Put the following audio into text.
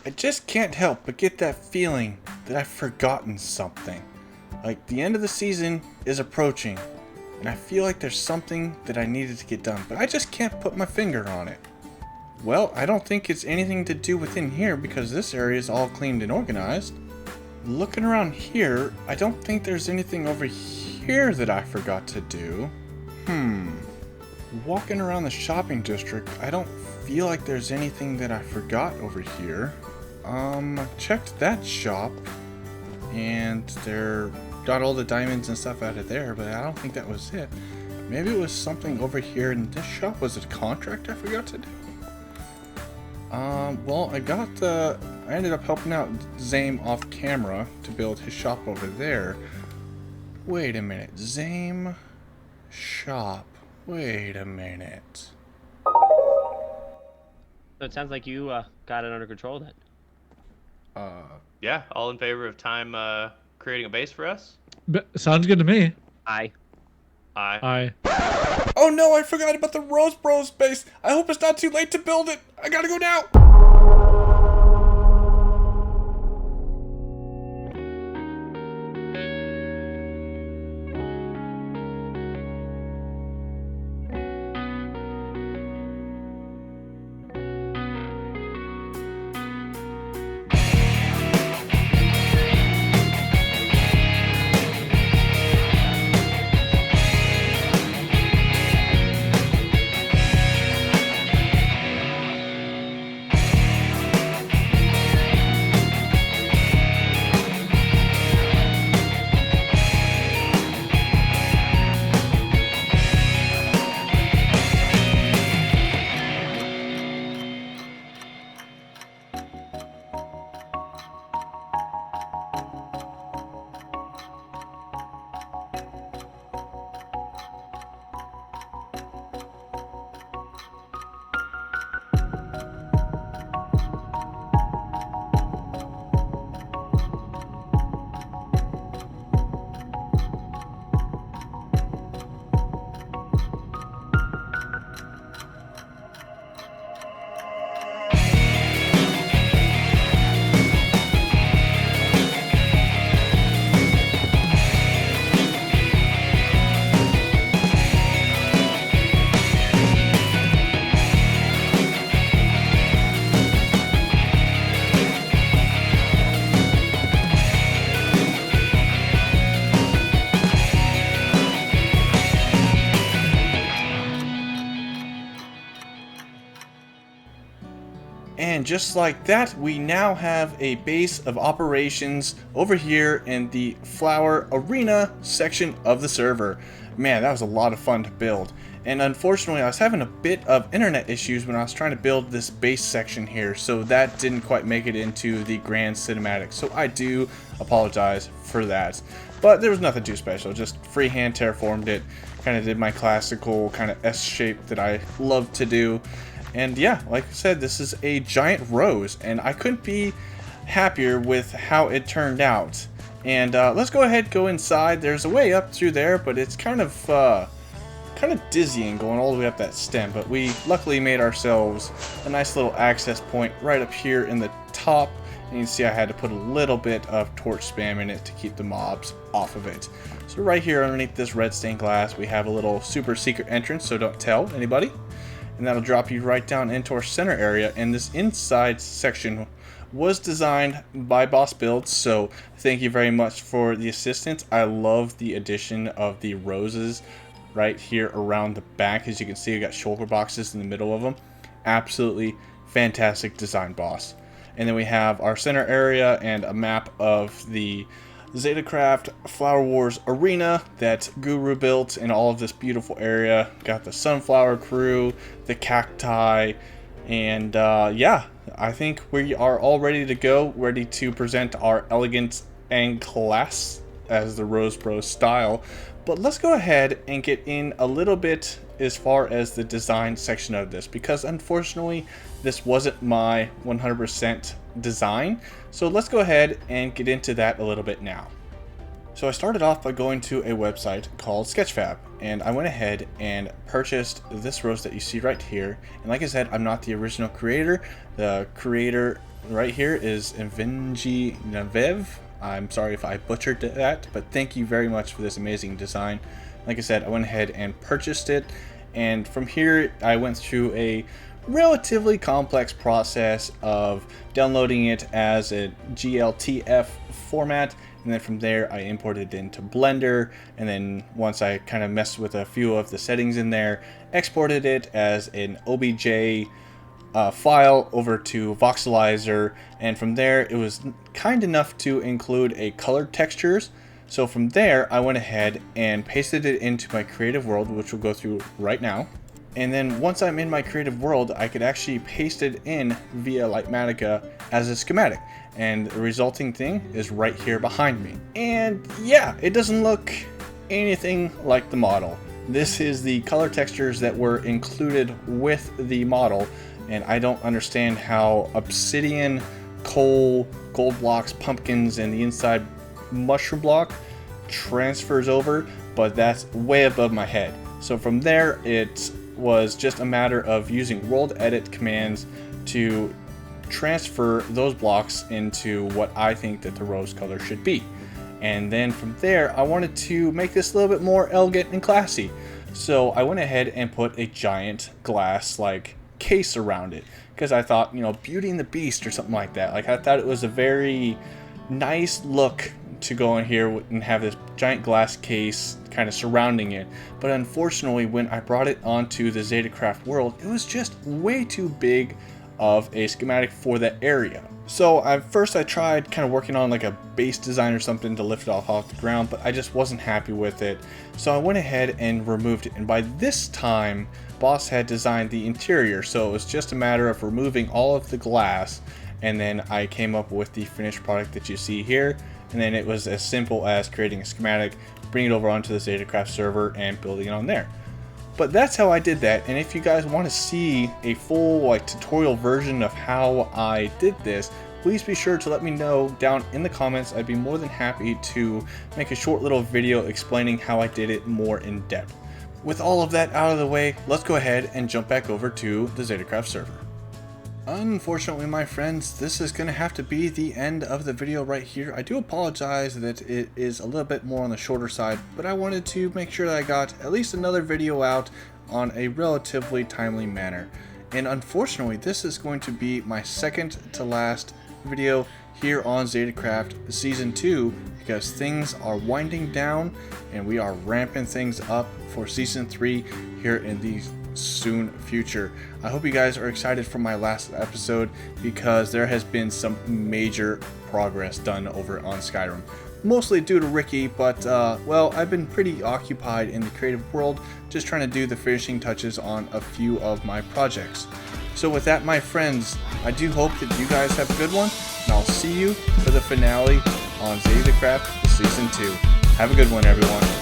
I just can't help but get that feeling that I've forgotten something. Like the end of the season is approaching, and I feel like there's something that I needed to get done, but I just can't put my finger on it. Well, I don't think it's anything to do within here because this area is all cleaned and organized. Looking around here, I don't think there's anything over here that I forgot to do. Walking around the shopping district, I don't feel like there's anything that I forgot over here. I checked that shop, and they're got all the diamonds and stuff out of there, but I don't think that was it. Maybe it was something over here in this shop. Was it a contract I forgot to do? Well, I ended up helping out Zame off camera to build his shop over there. Wait a minute, Zame shop. Wait a minute. So it sounds like you got it under control then. Yeah, all in favor of time creating a base for us? Sounds good to me. Aye. Aye. Oh no, I forgot about the Rose Bros base. I hope it's not too late to build it. I gotta go now. And just like that, we now have a base of operations over here in the Flower Arena section of the server. Man, that was a lot of fun to build. And unfortunately, I was having a bit of internet issues when I was trying to build this base section here, so that didn't quite make it into the grand cinematic. So I do apologize for that. But there was nothing too special, just freehand terraformed it, kind of did my classical kind of S shape that I love to do. And yeah, like I said, this is a giant rose, and I couldn't be happier with how it turned out. And let's go ahead, go inside. There's a way up through there, but it's kind of dizzying going all the way up that stem. But we luckily made ourselves a nice little access point right up here in the top. And you can see I had to put a little bit of torch spam in it to keep the mobs off of it. So right here underneath this red stained glass, we have a little super secret entrance, so don't tell anybody. And that'll drop you right down into our center area. And this inside section was designed by Boss Builds, so thank you very much for the assistance. I love the addition of the roses right here around the back. As you can see, we got shoulder boxes in the middle of them. Absolutely fantastic design, Boss. And then we have our center area and a map of the Zetacraft Flower Wars Arena that Guru built in all of this beautiful area. Got the sunflower crew, the cacti, and yeah, I think we are all ready to go, ready to present our elegance and class as the Rose Bros style. But let's go ahead and get in a little bit as far as the design section of this, because unfortunately this wasn't my 100% design. So let's go ahead and get into that a little bit now. So I started off by going to a website called Sketchfab, and I went ahead and purchased this rose that you see right here. And like I said, I'm not the original creator. The creator right here is Invenji Navev. I'm sorry if I butchered that, but thank you very much for this amazing design. Like I said, I went ahead and purchased it, and from here I went through a relatively complex process of downloading it as a GLTF format, and then from there I imported it into Blender, and then once I kind of messed with a few of the settings in there, exported it as an OBJ file over to Voxelizer, and from there it was kind enough to include a color textures. So from there I went ahead and pasted it into my creative world, which we'll go through right now. And then once I'm in my creative world, I could actually paste it in via Lightmatica as a schematic, and the resulting thing is right here behind me. And yeah, it doesn't look anything like the model. This is the color textures that were included with the model, and I don't understand how obsidian, coal, gold blocks, pumpkins, and the inside mushroom block transfers over, but that's way above my head. So from there, it was just a matter of using world edit commands to transfer those blocks into what I think that the rose color should be. And then from there, I wanted to make this a little bit more elegant and classy. So I went ahead and put a giant glass like case around it, because I thought, you know, Beauty and the Beast or something like that. Like, I thought it was a very nice look to go in here and have this giant glass case kind of surrounding it. But unfortunately, when I brought it onto the Zetacraft world, it was just way too big of a schematic for that area. So at first I tried kind of working on like a base design or something to lift it off the ground, but I just wasn't happy with it. So I went ahead and removed it, and by this time Boss had designed the interior, so it was just a matter of removing all of the glass, and then I came up with the finished product that you see here. And then it was as simple as creating a schematic, bringing it over onto the Zetacraft server, and building it on there. But that's how I did that, and if you guys want to see a full like tutorial version of how I did this, please be sure to let me know down in the comments. I'd be more than happy to make a short little video explaining how I did it more in depth. With all of that out of the way, let's go ahead and jump back over to the Zetacraft server. Unfortunately, my friends, this is going to have to be the end of the video right here. I do apologize that it is a little bit more on the shorter side, but I wanted to make sure that I got at least another video out on a relatively timely manner. And unfortunately, this is going to be my second to last video here on Zetacraft Season 2, because things are winding down and we are ramping things up for Season 3 here in the soon future. I hope you guys are excited for my last episode, because there has been some major progress done over on Skyrim. Mostly due to Ricky, but well, I've been pretty occupied in the creative world, just trying to do the finishing touches on a few of my projects. So with that, my friends, I do hope that you guys have a good one, and I'll see you for the finale on Zetacraft Season 2. Have a good one, everyone.